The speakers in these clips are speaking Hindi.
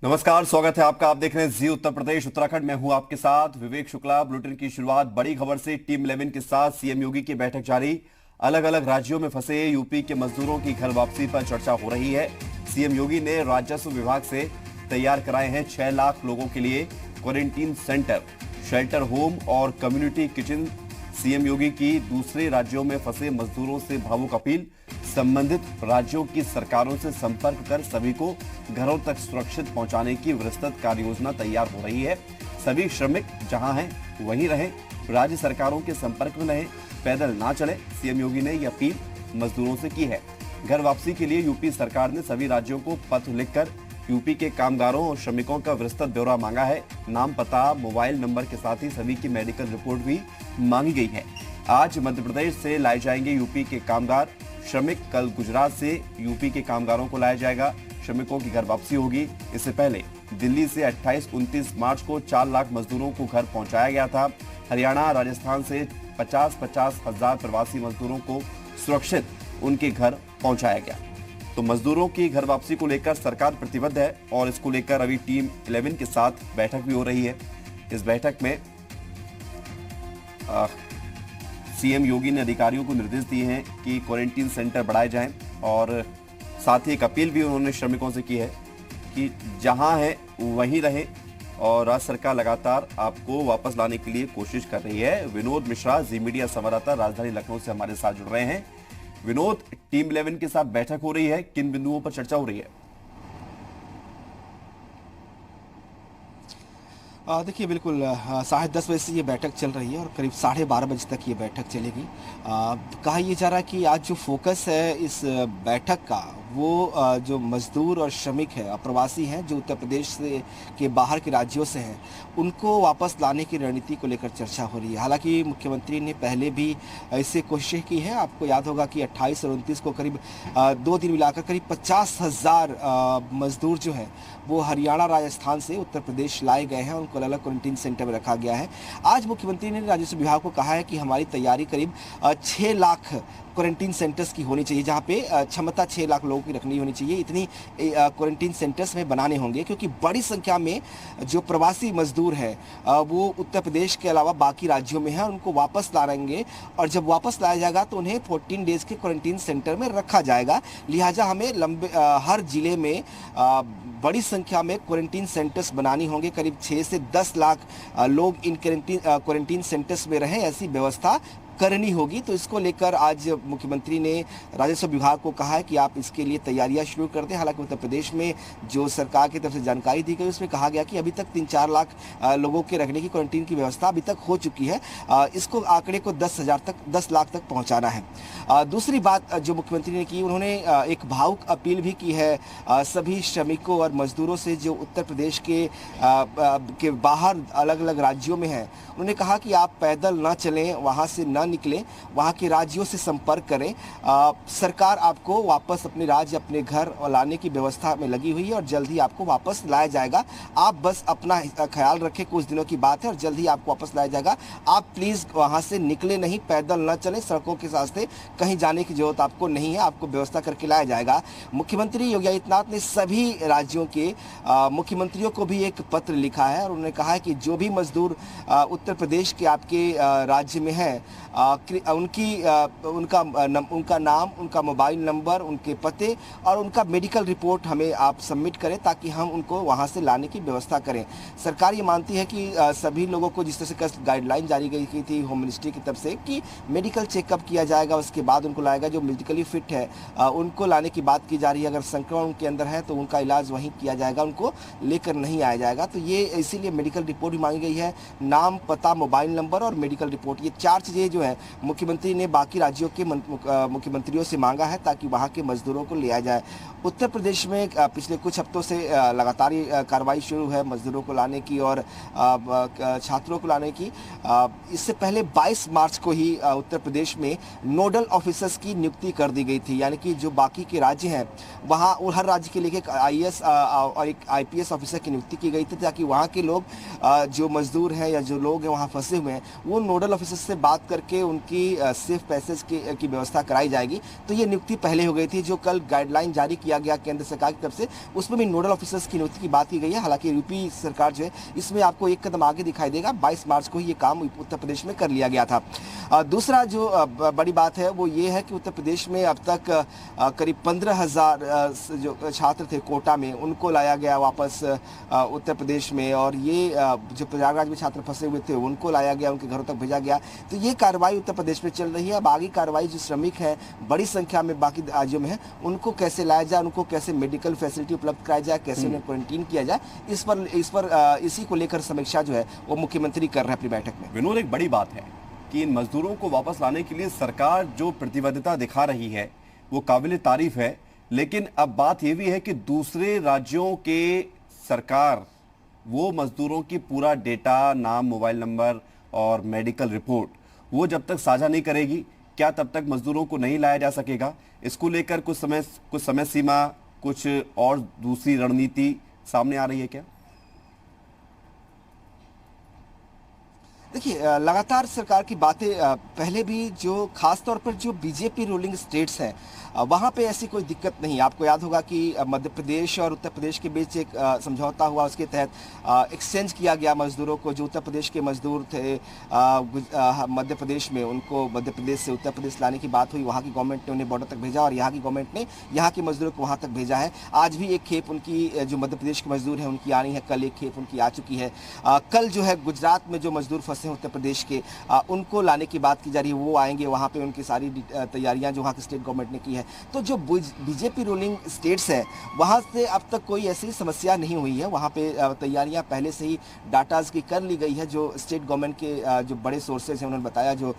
नमस्कार, स्वागत है आपका। आप देख रहे हैं जी उत्तर प्रदेश उत्तराखंड। मैं हूं आपके साथ विवेक शुक्ला। बुलेटिन की शुरुआत बड़ी खबर से। टीम 11 के साथ सीएम योगी की बैठक जारी। अलग अलग राज्यों में फंसे यूपी के मजदूरों की घर वापसी पर चर्चा हो रही है। सीएम योगी ने राजस्व विभाग से तैयार कराए हैं 6 लाख लोगों के लिए क्वारंटीन सेंटर, शेल्टर होम और कम्युनिटी किचन। सीएम योगी की दूसरे राज्यों में फंसे मजदूरों से भावुक अपील। संबंधित राज्यों की सरकारों से संपर्क कर सभी को घरों तक सुरक्षित पहुंचाने की विस्तृत कार्य योजना तैयार हो रही है। सभी श्रमिक जहां हैं वहीं रहें, राज्य सरकारों के संपर्क में रहें, पैदल ना चले। सीएम योगी ने यह अपील मजदूरों से की है। घर वापसी के लिए यूपी सरकार ने सभी राज्यों को पत्र लिखकर यूपी के कामगारों और श्रमिकों का विस्तृत ब्यौरा मांगा है। नाम, पता, मोबाइल नंबर के साथ ही सभी की मेडिकल रिपोर्ट भी मांगी गई है। आज मध्य प्रदेश से लाए जाएंगे यूपी के कामगार श्रमिक। कल गुजरात से यूपी के कामगारों को लाया जाएगा। श्रमिकों की घर वापसी होगी। इससे पहले दिल्ली से 28-29 मार्च को 4 लाख मजदूरों को घर पहुंचाया गया था। हरियाणा, राजस्थान से 50-50 हजार प्रवासी मजदूरों को सुरक्षित उनके घर पहुंचाया गया। तो मजदूरों की घर वापसी को लेकर सरकार प्रतिबद्ध है और इसको लेकर अभी टीम 11 के साथ बैठक भी हो रही है। इस बैठक में सीएम योगी ने अधिकारियों को निर्देश दिए हैं कि क्वारंटीन सेंटर बढ़ाए जाएं और साथ ही एक अपील भी उन्होंने श्रमिकों से की है कि जहां है वहीं रहें और राज्य सरकार लगातार आपको वापस लाने के लिए कोशिश कर रही है। विनोद मिश्रा, जी मीडिया संवाददाता, राजधानी लखनऊ से हमारे साथ जुड़ रहे हैं। विनोद, टीम 11 के साथ बैठक हो रही है, किन बिंदुओं पर चर्चा हो रही है? देखिए, बिल्कुल 10:30 बजे से ये बैठक चल रही है और करीब 12:30 बजे तक ये बैठक चलेगी। कहा यह जा रहा है कि आज जो फोकस है इस बैठक का वो जो मजदूर और श्रमिक है, प्रवासी हैं जो उत्तर प्रदेश से के बाहर के राज्यों से हैं, उनको वापस लाने की रणनीति को लेकर चर्चा हो रही है। हालांकि मुख्यमंत्री ने पहले भी इससे कोशिश की है। आपको याद होगा कि 28 और 29 को करीब 2 दिन मिलाकर करीब 50,000 मजदूर जो हैं वो हरियाणा, राजस्थान से उत्तर प्रदेश लाए गए हैं। उनको अलग अलग क्वारंटीन सेंटर में रखा गया है। आज मुख्यमंत्री ने राजस्व विभाग को कहा है कि हमारी तैयारी करीब 6 लाख क्वारंटीन सेंटर्स की होनी चाहिए, जहां पे क्षमता 6 लाख लोगों की रखनी होनी चाहिए। इतनी क्वारंटीन सेंटर्स में बनाने होंगे क्योंकि बड़ी संख्या में जो प्रवासी मजदूर हैं वो उत्तर प्रदेश के अलावा बाकी राज्यों में हैं। उनको वापस लाएंगे और जब वापस लाया जाएगा तो उन्हें 14 डेज के क्वारंटीन सेंटर में रखा जाएगा। लिहाजा हमें हर जिले में बड़ी संख्या में क्वारंटीन सेंटर्स बनानी होंगे। करीब 6 से 10 लाख लोग इन क्वारंटीन सेंटर्स में रहें, ऐसी व्यवस्था करनी होगी। तो इसको लेकर आज मुख्यमंत्री ने राजस्व विभाग को कहा है कि आप इसके लिए तैयारियां शुरू कर दें। हालांकि उत्तर प्रदेश में जो सरकार की तरफ से जानकारी दी गई उसमें कहा गया कि अभी तक 3-4 लाख लोगों के रखने की क्वारंटीन की व्यवस्था अभी तक हो चुकी है। इसको आंकड़े को 10 लाख तक पहुंचाना है। दूसरी बात जो मुख्यमंत्री ने की, उन्होंने एक भावुक अपील भी की है सभी श्रमिकों और मजदूरों से जो उत्तर प्रदेश के बाहर अलग अलग राज्यों में हैं। उन्होंने कहा कि आप पैदल ना चलें, वहाँ से ना निकलें, वहाँ के राज्यों से संपर्क करें। सरकार आपको वापस अपने राज्य, अपने घर लाने की व्यवस्था में लगी हुई है और जल्द ही आपको वापस लाया जाएगा। आप बस अपना ख्याल रखें, कुछ दिनों की बात है और जल्द ही आपको वापस लाया जाएगा। आप प्लीज़ वहाँ से निकले नहीं, पैदल ना चलें, सड़कों के रास्ते कहीं जाने की जरूरत आपको नहीं है, आपको व्यवस्था करके लाया जाएगा। मुख्यमंत्री योगी आदित्यनाथ ने सभी राज्यों के मुख्यमंत्रियों को भी एक पत्र लिखा है और उन्होंने कहा है कि जो भी मजदूर उत्तर प्रदेश के आपके राज्य में है, उनका नाम, उनका मोबाइल नंबर, उनके पते और उनका मेडिकल रिपोर्ट हमें आप सबमिट करें ताकि हम उनको वहां से लाने की व्यवस्था करें। सरकार ये मानती है कि सभी लोगों को जिस तरह से गाइडलाइन जारी की थी होम मिनिस्ट्री की तरफ से कि मेडिकल चेकअप किया जाएगा, उसके बाद उनको लाएगा। जो मेडिकली फिट है उनको लाने की बात की जा रही है। अगर संक्रमण उनके अंदर है तो उनका इलाज वहीं किया जाएगा, उनको लेकर नहीं आया जाएगा। तो ये इसीलिए मेडिकल रिपोर्ट भी मांगी गई है, नाम, पता, मोबाइल नंबर और मेडिकल रिपोर्ट। ये 4 चीज़ें जो है मुख्यमंत्री ने बाकी राज्यों के मुख्यमंत्रियों से मांगा है ताकि वहां के मजदूरों को लिया जाए। उत्तर प्रदेश में पिछले कुछ हफ्तों से लगातार कार्रवाई शुरू है मजदूरों को लाने की और छात्रों को लाने की। इससे पहले 22 मार्च को ही उत्तर प्रदेश में नोडल ऑफिसर्स की नियुक्ति कर दी गई थी, यानी कि जो बाकी के राज्य हैं वहाँ हर राज्य के लिए एक IAS और एक IPS ऑफिसर की नियुक्ति की गई थी ताकि वहाँ के लोग जो मजदूर हैं या जो लोग हैं वहाँ फंसे हुए हैं वो नोडल ऑफिसर से बात करके करके उनकी सेफ पैसेज की व्यवस्था कराई जाएगी। तो ये नियुक्ति पहले हो गई थी, जो कल गाइडलाइन जारी किया गया केंद्र सरकार की तरफ से, उसमें भी नोडल ऑफिसर्स की नियुक्ति की बात की गई है। हालांकि यूपी सरकार जो है इसमें आपको एक कदम आगे दिखाई देगा। 22 मार्च को ही ये काम उत्तर प्रदेश में कर लिया गया था। दूसरा जो बड़ी बात है वो ये है कि उत्तर प्रदेश में अब तक करीब 15,000 जो छात्र थे कोटा में, उनको लाया गया वापस उत्तर प्रदेश में, और ये जो प्रयागराज में छात्र फंसे हुए थे उनको लाया गया, उनके घरों तक भेजा गया। तो ये कार्रवाई उत्तर प्रदेश में चल रही है। अब आगे कार्रवाई जो श्रमिक हैं बड़ी संख्या में बाकी राज्यों में है, उनको कैसे लाया जाए, उनको कैसे मेडिकल फैसिलिटी उपलब्ध कराई जाए, कैसे उन्हें क्वारंटीन किया जाए, इसी को लेकर समीक्षा जो है वो मुख्यमंत्री कर रहे हैं अपनी बैठक में। विनोद, एक बड़ी बात है कि इन मजदूरों को वापस लाने के लिए सरकार जो प्रतिबद्धता दिखा रही है वो काबिल तारीफ है, लेकिन अब बात यह भी है कि दूसरे राज्यों के सरकार वो मजदूरों की पूरा डेटा, नाम, मोबाइल नंबर और मेडिकल रिपोर्ट वो जब तक साझा नहीं करेगी, क्या तब तक मजदूरों को नहीं लाया जा सकेगा? इसको लेकर कुछ समय सीमा, कुछ और दूसरी रणनीति सामने आ रही है क्या? देखिए, लगातार सरकार की बातें पहले भी, जो खास तौर पर जो बीजेपी रूलिंग स्टेट्स हैं वहाँ पे ऐसी कोई दिक्कत नहीं। आपको याद होगा कि मध्य प्रदेश और उत्तर प्रदेश के बीच एक समझौता हुआ, उसके तहत एक्सचेंज किया गया मजदूरों को। जो उत्तर प्रदेश के मजदूर थे मध्य प्रदेश में, उनको मध्य प्रदेश से उत्तर प्रदेश लाने की बात हुई। वहाँ की गवर्नमेंट ने उन्हें बॉर्डर तक भेजा और यहाँ की गवर्नमेंट ने यहाँ के मजदूरों को वहाँ तक भेजा है। आज भी एक खेप उनकी, जो मध्य प्रदेश के मजदूर हैं उनकी आनी है, कल एक खेप उनकी आ चुकी है। कल जो है गुजरात में जो मजदूर फंसे हैं उत्तर प्रदेश के, उनको लाने की बात की जा रही है, वो आएंगे। वहाँ पे उनकी सारी तैयारियां जो वहाँ की स्टेट गवर्नमेंट ने की है। तो जो बीजेपी रूलिंग स्टेट्स हैं वहाँ से अब तक कोई ऐसी समस्या नहीं हुई है। वहाँ पे तैयारियां पहले से ही डाटाज की कर ली गई है। जो स्टेट गवर्नमेंट के जो बड़े सोर्सेज हैं उन्होंने बताया, जो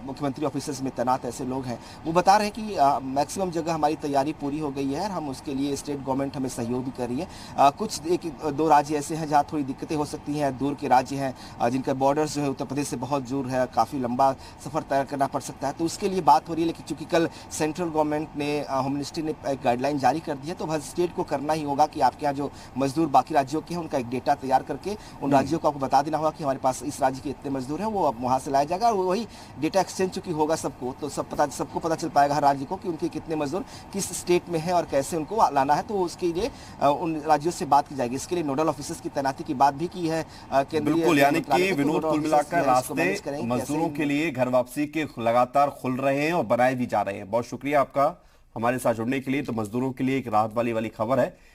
मुख्यमंत्री ऑफिसर्स में तैनात ऐसे लोग हैं वो बता रहे हैं कि मैक्सिमम जगह हमारी तैयारी पूरी हो गई है और हम उसके लिए, स्टेट गवर्नमेंट हमें सहयोग भी कर रही है। कुछ एक दो राज्य ऐसे हैं जहाँ थोड़ी दिक्कतें हो सकती हैं, दूर के राज्य हैं जिनका बॉर्डर्स जो है उत्तर प्रदेश से बहुत दूर है, काफ़ी लंबा सफ़र तय करना पड़ सकता है, तो उसके लिए बात हो रही है। लेकिन चूंकि कल सेंट्रल गवर्नमेंट ने, होम मिनिस्ट्री ने एक गाइडलाइन जारी कर दी है, तो हर स्टेट को करना ही होगा कि आपके यहाँ जो मजदूर बाकी राज्यों के हैं उनका एक डेटा तैयार करके उन राज्यों को आपको बता देना होगा कि हमारे पास इस राज्य के इतने मजदूर हैं, वो अब वहाँ से लाया जाएगा। और वही डेटा एक्सचेंज चूंकि होगा सबको, तो सबको पता चल पाएगा हर राज्य को कि उनके कितने मजदूर किस स्टेट में है और कैसे उनको लाना है। तो उसके लिए उन राज्यों से बात की जाएगी। इसके लिए नोडल ऑफिसर्स की तैनाती की बात भी की है केंद्रीय। बिल्कुल, यानी कि विनोद, कुल मिलाकर रास्ते मजदूरों के लिए घर वापसी के लगातार खुल रहे हैं और बनाए भी जा रहे हैं। बहुत शुक्रिया आपका हमारे साथ जुड़ने के लिए। तो मजदूरों के लिए एक राहत वाली खबर है।